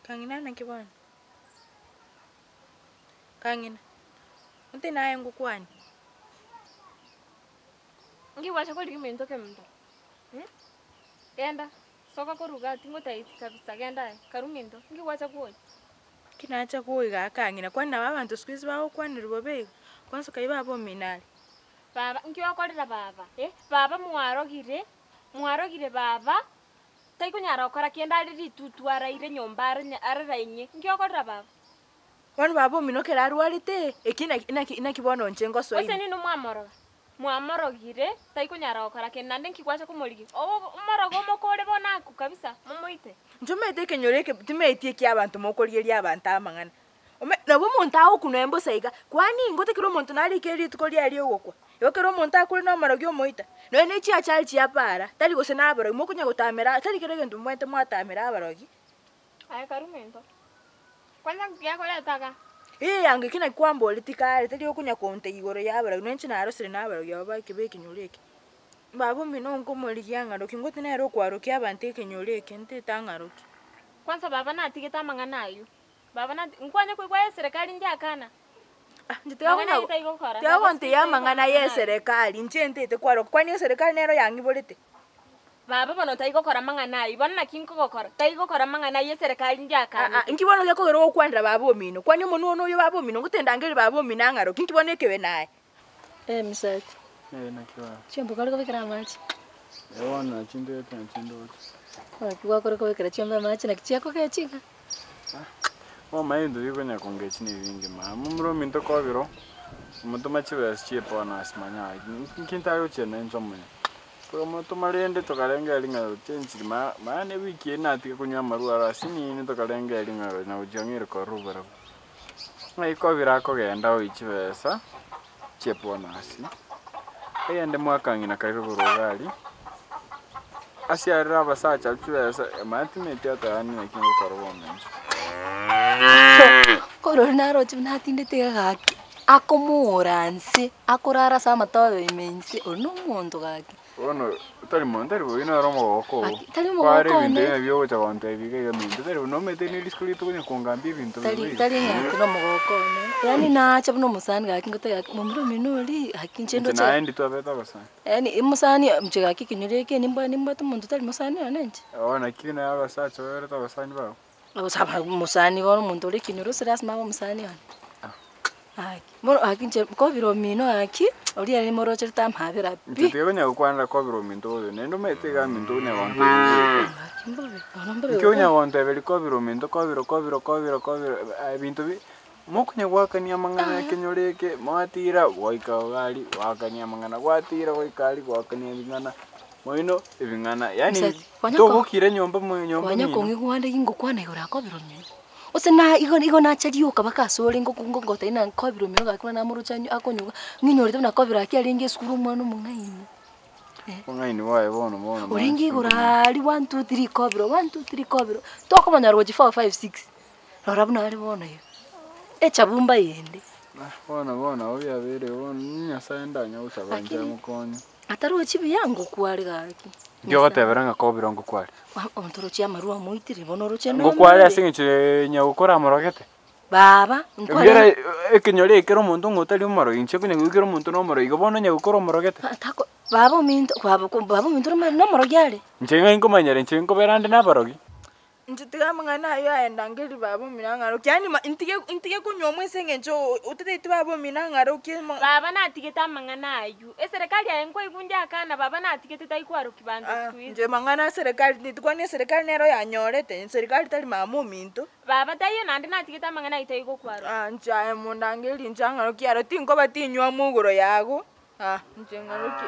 Kangina na kibwana. Kangina. Unte naye ngukwani. Ngi wacha ko ligi mento kemndo. Genda. Soka koruga tingo taiti kabisa genda karumindo. Ngi wacha kuoi. Kinaacha kuoi ga Kangina kwani na abantu squeeze bawo kwani rubobego. Kwanza kaiba abo minali. Baba ngi wakorera baba. Baba mwarogire baba. Taiko nyara okora kienda riri tutwara ire nyomba ararainye. Ngi wakorera baba. Kwani babo minokera arwarite ina kibono nchengo so. Ose ni no mwamorogire taiko nyara okora kenande nkikwacha kumurigi. Umorogo mokore bonaku kabisa mumuite. Njomete kenyoreke timetie ki abantu mokorieria abantu amangana. Nabo muntu aho kunembo saiga kwani ngote kiro muntu nali keri tukoria ari ogokwa. Yokero muntu akuri no marogi omoita. No ne chi achali chi apara. Tali gose na abaro mokunya gutamera tali kero gentu mwente mwatamera abarogi. Aya karumento. Kwanza ngiya kola taka. Yange kina kwambo litikale tali okunya konte igoro yabara nwenchi na arosire na abaro yaba kibeki nyureke. Babo mino ngomori yanga rokingote na ero kwaroki abante kenyureke nte tangaroki. Kwanza baba na atigeta mangana ayo. Baba na nkwanya kwa serikali ndi akana. Tiawonte ya mangana ye serikali nchente kwaro kwani serikali nero yangibolete. Baba bono taiko kora mangana ayo bana kinko gokora. Taiko kora mangana ye serikali ndi akana. Nkibona yako gero okwandra babo mino. Kwani umuntu ono yo babo mino ngutendangeli babo minangaro kinkibonekewe naye. Misati. Nakiwa. Chembo kali kubikira amachi. Ewana chindo Kwa kiwa kore kubikira chembo amachi na kichako kechika. Maindo yuko nyakonge chini vingi ma. Mumro minto kobiro. Muto machiwe asiepo na asmanya. Nkinta yo chene nchomwe. Kwa muto malende tokalenga elinga chenchi maane wiki na ati kunywa marua rasini ni tokalenga elinga na ujangire ko rubara. Ngai kobira ko genda oichwesa. Chepo na asi. Eyende mwakangina kairo rogali. Asiarira basacha chwesa matimete atani nakingo korobona. Koro naro chuna tindete gaki. Akomuranse, akorara sama tawe imense ono muntu gaki. Ono tali mondari boina romo oko. Tali mo oko ne. Tali byo cha wante bige gaminto tali no mete ni diskulito kunya kongambi binto. Tali ngati no mo oko ne. Yani na cha no musani gaki ngote gaki mumro minoli haki nchendo cha. Na endi to abeta basa. Yani imusani mchega gaki kinyureke nimba to muntu tali musani anenje. Ona kina ya basa cho era to basani ba. Usaba musani gono muntu uri kinyuro siras mama musani an. Moro akinche kobiro mino aki ori ari moro cherta mhabira bi. Ntego nya kwanda kobiro minto nendo mete ga minto ne wante. Kimbobe onombe. Kyonya wante beli kobiro minto kobiro binto bi mokunya wakania mangana kenyoreke matira waika gali wakania mangana watira waikali wakania bingana moino ebingana yani to kire nyomba Wanya kongi kwande ingo kwana igora kobiro mino. Osena igo na chadio kabaka sole ngo ngota ina kobiro mino gakuna na muru chanyu akonyuga nginyore na kobiro akiri nge skuru mwana mungaini. Mungaini wae bono. Uringi gora ali 1 2 3 kobiro 1 2 3 kobiro. Toko manyaro 4 5 6. Lorabuna ali bona yo. Echabumba yende. Bona obya bere nya saenda nya usabanja mukonyo. Ataruwe chibi yangu kwali gaki. Ndio goteberanga kobiro ngo kwali. Ontoro chia marua muitire bono roche no. Ngo kwali asingiche nya ukora morogete. Baba, nkwali. Ekinyore ekero muntu ngotali umaro inche kunya ngikero muntu no moro igobono nya ukora morogete. Tako baba minto no morogyale. Nche ngo manyare nche ngo berande na barogi. Njitiga mangana yo endangeli babo minangaro kyani intige kunywa mwese ngencho utete babo minangaro kimo baba na atigeta mangana ayu serikali ayengo igunja kana baba na atigeta taikwaro kibantu squeeze nje mangana serikali nitukwane serikali nero yanyorete serikali tali mamu minto baba tayo nandi na atigeta mangana itaigo kwaro nja mundangeli njangaro kyaro tingo batinywa muguro yago njengaroki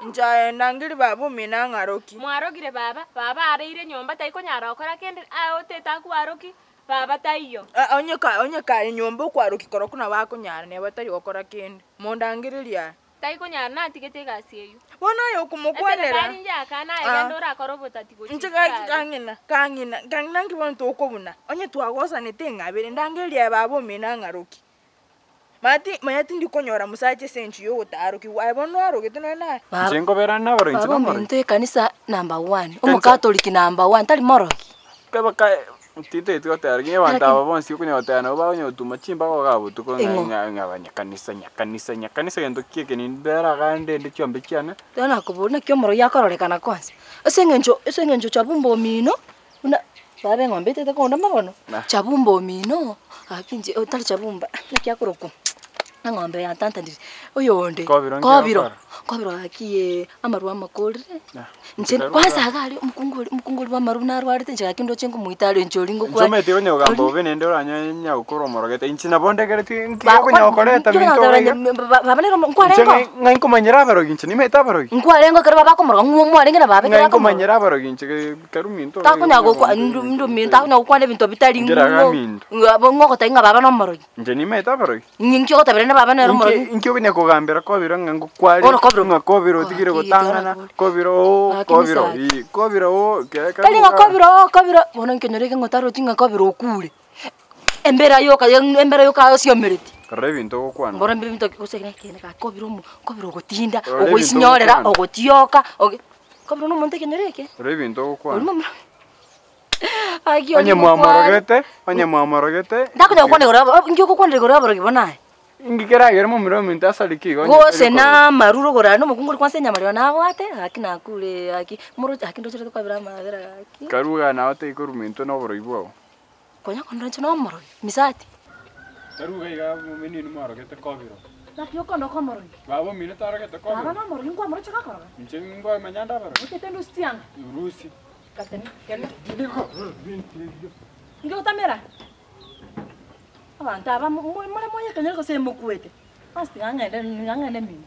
nja endangeli babo minangaroki mwarogire baba areire nyomba taiko nyara okora kende oteta kwaroki baba taiyo onyeka nyomba kwaroki koro kuna bako nyara ne batari okora kende mundangeliria taiko nyara na atigete gasi eyo bona yo kumukwanera bari nja kana yandora korobota tigo nchika kangina ngibona to okobuna onye twagosa netengabere ndangelia babo minangaroki Mayati ndikonyora musache senchi yo utaruki wabona arogete na Njengo berana barinzi no moro. Baba kanisa number 1. Omo Catholic number 1 tali moroki. Kabaka Tite tu hotel ngi wanta bonsi kunya hotel no ba nyo tu machimba ko gabu tu ko nga kanisa yendo kieke ni bera gande ndi chombe chiana Dana kubona kyo moro yakorekana kwanza. Esengenjo chabumbo mino. Una babe ngombe tete ko ndama bono. Chabumbo mino. Akinje otali chabumba. Nakiakoroko. Ngombe ya tanta ndi. Oyonde. Kobiro akiye amaru amakolre. Nje kwanza agali mkungoli wa maruna arwarite nje akindo chengo muitale njolingo kwa. Nsome tiro nyoga mbobe nende oranya ukoro morogete inchina bondegere ti nkiya kunya okoreta minto. Babanero nkwarengo. Ngai komanyera baro ginche ni meta baro. Nkwarengo kare baba ko moro ngumwarenge na babe ngai komanyera baro ginche karu minto. Takunya go kwa ndo minto takunya go kwande binto bitali ngo. Ngoko tainga baba no moro. Nje ni meta baro. Nginkyo ko tabere na baba no moro. Inkyo kunya kugambira ko biro ngango kwali. Kobiro tigire gotangana kobiro Kali kobiro bono nkenyoreke ngotaro tinga kobiro okule embera yoka siomereti rebinto gokwana mbora mbinto kosekene kene ka kobiro gotinda ogoisinyorera ogotioka kobiro no monte kenyoreke rebinto gokwana agio onye mwamorogete ndakunya kwane gora ngyo kokwane gora baro kibonaye ingikera yero mu miro minta salikigo gose na maruro gora no mukunguri kwanse nyamaryo nabwate akina kule muro akindo chire kwabira magera karuga na ote ikuruminto no boro ibwo konya kondo chino moro misati karuga iga mumini ni maro gete kobiro nakyo kondo komoro babo mino taragete kobiro baba no moro ngwa moro chaka koro nje ngwa manyanda baro utendo stianga urusi kateni kene ndiko ngyo tamera abantu aba mure moye kenyere ko se mukwete asti ngangende mimi